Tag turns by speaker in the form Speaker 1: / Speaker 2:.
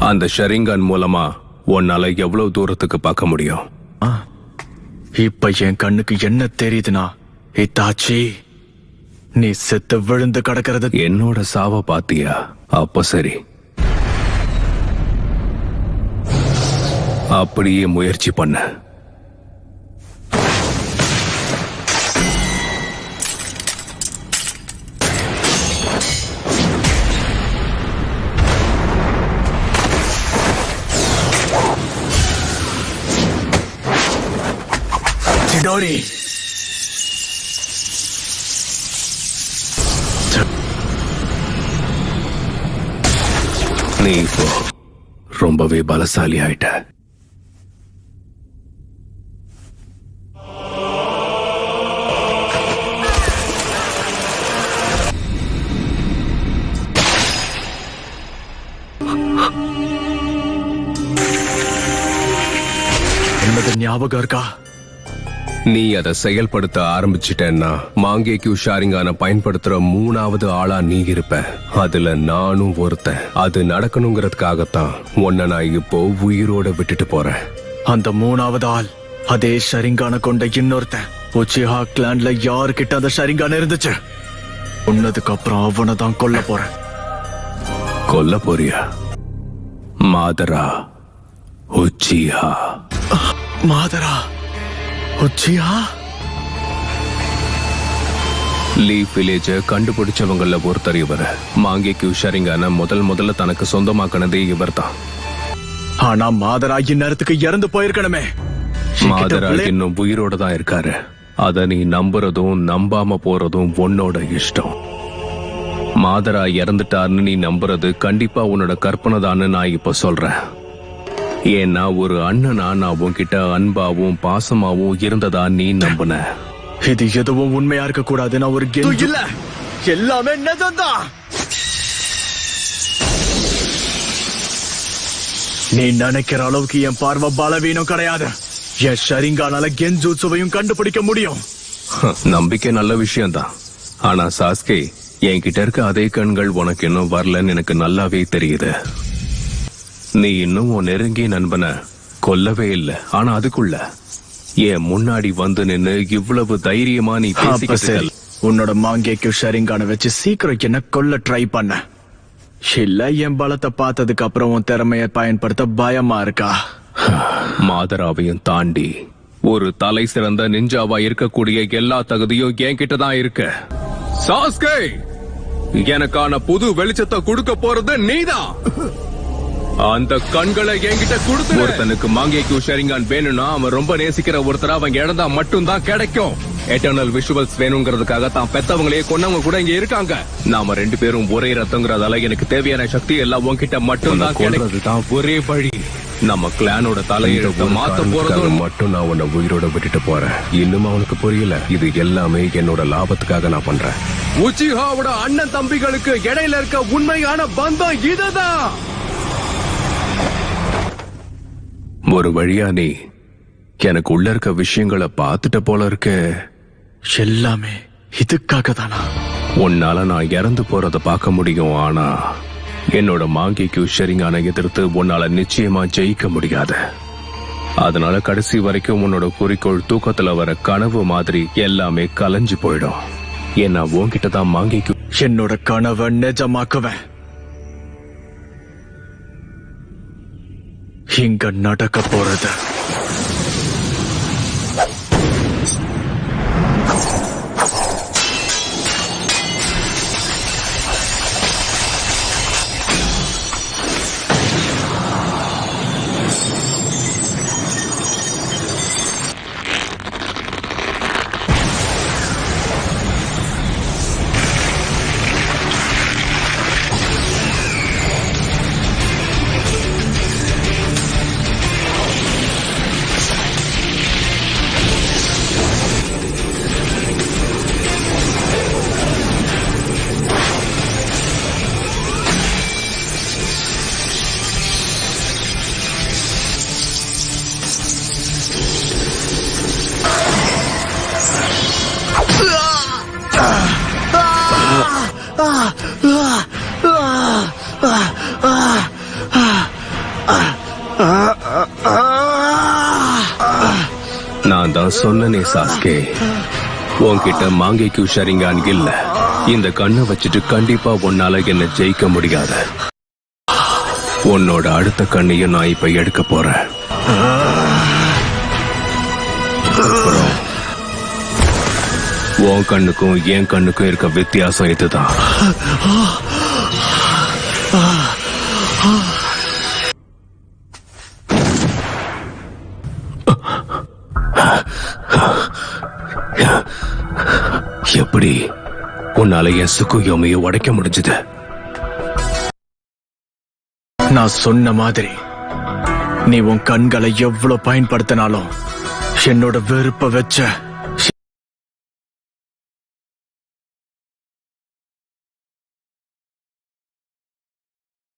Speaker 1: அந்த ஷரிங்கன் மூலமா உன்னால எவ்வளவு தூரத்துக்கு பார்க்க முடியும்?
Speaker 2: இப்ப என் கண்ணுக்கு என்ன தெரியுதுன்னா, இத்தாச்சி நீ செத்து விழுந்து கிடக்கிறது.
Speaker 1: என்னோட சாவ பாத்தியா? அப்ப சரி, அப்படியே முயற்சி பண்ண.
Speaker 2: சிடோரி,
Speaker 1: நீ இப்போ ரொம்பவே பலசாலி ஆயிட்ட.
Speaker 2: என்னது ஞாபகம் இருக்கா?
Speaker 1: நீ அதை செயல்படுத்த ஆரம்பிச்சிட்டேன்னா மாங்கேக்யூ ஷாரிங்கான பயன்படுத்துற 3வது ஆளா நீ இருப்ப. அதுல நானும் ஒருத்தன். அது நடக்கணுங்கிறதுக்காகத்தான் உன்னை நான் இப்போ உயிரோட விட்டுட்டு போறேன்.
Speaker 2: அந்த 3வது ஆள் அதே ஷரிங்கான கொண்ட இன்னொருத்தன். உச்சிஹா கிளான்ல யாருக்கிட்ட அந்த ஷரிங்கான இருந்துச்சு, உன்னதுக்கு அப்புறம் அவனை தான் கொல்ல போறேன்.
Speaker 1: கொல்ல போறியா? மாதரா உச்சிஹா?
Speaker 2: மாதரா உச்சிஹா?
Speaker 1: லீஃப் வில்லேஜ கண்டுபிடிச்சவங்கள ஒருத்தர் இவர். மாங்கேக்யூ ஷரிங்கான முதல்ல தனக்கு சொந்தமாக்கினதே இவர் தான்.
Speaker 2: ஆனா மாதரா இந்நேரத்துக்கு இறந்து போயிருக்கணுமே.
Speaker 1: மாதரா இன்னும் உயிரோட தான் இருக்காரு. அத நீ நம்புறதும் நம்பாம போறதும் உன்னோட இஷ்டம். மாதரா இறந்துட்டார்னு நீ நம்புறது கண்டிப்பா உன்னோட கற்பனை தான்னு நான் இப்ப சொல்றேன். ஏன்னா ஒரு அண்ணனா நான் உன்கிட்ட அன்பாவும் பாசமாவும் இருந்ததா நீ நம்புன.
Speaker 2: இது எதுவும் உண்மையா இருக்க கூடாது. நான் ஒரு இல்ல, எல்லாமே நிஜம்தான். நீ நினைக்கிற அளவுக்கு என் பார்வை பலவீனம் கிடையாது. என் ஷரிங்கானால கென்ஜூட்சுவையும் கண்டுபிடிக்க முடியும்.
Speaker 1: நம்பிக்கை நல்ல விஷயம்தான். ஆனா சாஸ்கே, என்கிட்ட இருக்க அதே கண்கள் உனக்கு இன்னும் வரலன்னு எனக்கு நல்லாவே தெரியுது. நீ இன்னும் உன் நெருங்கிய நண்பனை கொல்லவே இல்லை. ஆனா அதுக்குள்ள என் முன்னாடி வந்து நின்னு இவ்வளவு தைரியமா நீ பேசிக்கிட்டு,
Speaker 2: உன்னோட மாங்கேக்யூ ஷரிங்கான வச்சு சீக்கிரம் என்ன கொல்ல ட்ரை பண்ண இல்ல? என் பலத்தை பார்த்ததுக்கு அப்புறம் உன் திறமைய பயன்படுத்த பயமா இருக்கா?
Speaker 1: மாதராவையும் தாண்டி ஒரு தலை சிறந்த நிஞ்சாவா இருக்கக்கூடிய எல்லா தகுதியும் என்கிட்ட தான் இருக்கு. சாஸ்கே, எனக்கான புது வெளிச்சத்தை கொடுக்க போறது நீதான். அந்த கண்களை என்கிட்ட கொடுத்து. ஒருத்தனுக்கு மாங்கேக்யூ ஷரிங்கான் வேணும்னா அவன் ரொம்ப நேசிக்கிற ஒருத்தர அவன் இழந்தா மட்டும்தான் கிடைக்கும். எட்டர்னல் விஷுவல்ஸ் வேணுங்கிறதுக்காக தான் பெத்தவங்களையே கொன்னவங்க கூட இங்க இருக்காங்க. நாம 2 பேரும் ஒரே ரத்தங்கிறதால எனக்கு தேவையான சக்தி எல்லாம் உன்கிட்ட மட்டும் தான் கிடைக்கிறதுதான் ஒரே வழி. நம்ம கிளானோட தலையெழுத்த மாத்த போறதும் மட்டும் நான் உன்னை உயிரோட விட்டுட்டு போறேன். இன்னும் அவனுக்கு புரியல. இது எல்லாமே என்னோட லாபத்துக்காக நான் பண்றேன். உச்சிஹாவோட அண்ணன் தம்பிகளுக்கு இடையில இருக்க உண்மையான பந்தம் இதுதான். ஒரு வழியா நீ எனக்கு உள்ள இருக்க விஷயங்களை பார்த்துட்ட போல இருக்க.
Speaker 2: எல்லாமே இதுக்காக தானா?
Speaker 1: உன்னால நான் இறந்து போறத பார்க்க முடியும். ஆனா என்னோட மாங்கேக்யூ ஷரிங்கான எதிர்த்து உன்னால நிச்சயமா ஜெயிக்க முடியாது. அதனால கடைசி வரைக்கும் உன்னோட குறிக்கோள் தூக்கத்துல வர கனவு மாதிரி எல்லாமே கலைஞ்சு போயிடும். ஏன்னா உன்கிட்ட தான் மாங்கேக்யூ.
Speaker 2: என்னோட கனவை நிஜமாக்குவேன். இங்க நடக்க போறது
Speaker 1: நான் தான் சொன்னனே சாஸ்கே, உன்கிட்ட மாங்கேக்கு ஷரிங்கான் இல்ல. இந்த கண்ணை வச்சுட்டு கண்டிப்பா உன்னால என்ன ஜெயிக்க முடியாது. உன்னோட அடுத்த கண்ணையும் நான் இப்ப எடுக்க போறேன். அப்புறம் உன் கண்ணுக்கும் என் கண்ணுக்கும் இருக்க வித்தியாசம் இதுதான். எப்படி உன்னால என் சுக்குயோமையை உடைக்க முடிஞ்சது?
Speaker 2: நான் சொன்ன மாதிரி நீ உன் கண்களை எவ்வளவு பயன்படுத்தினாலும் என்னோட வெறுப்ப வச்ச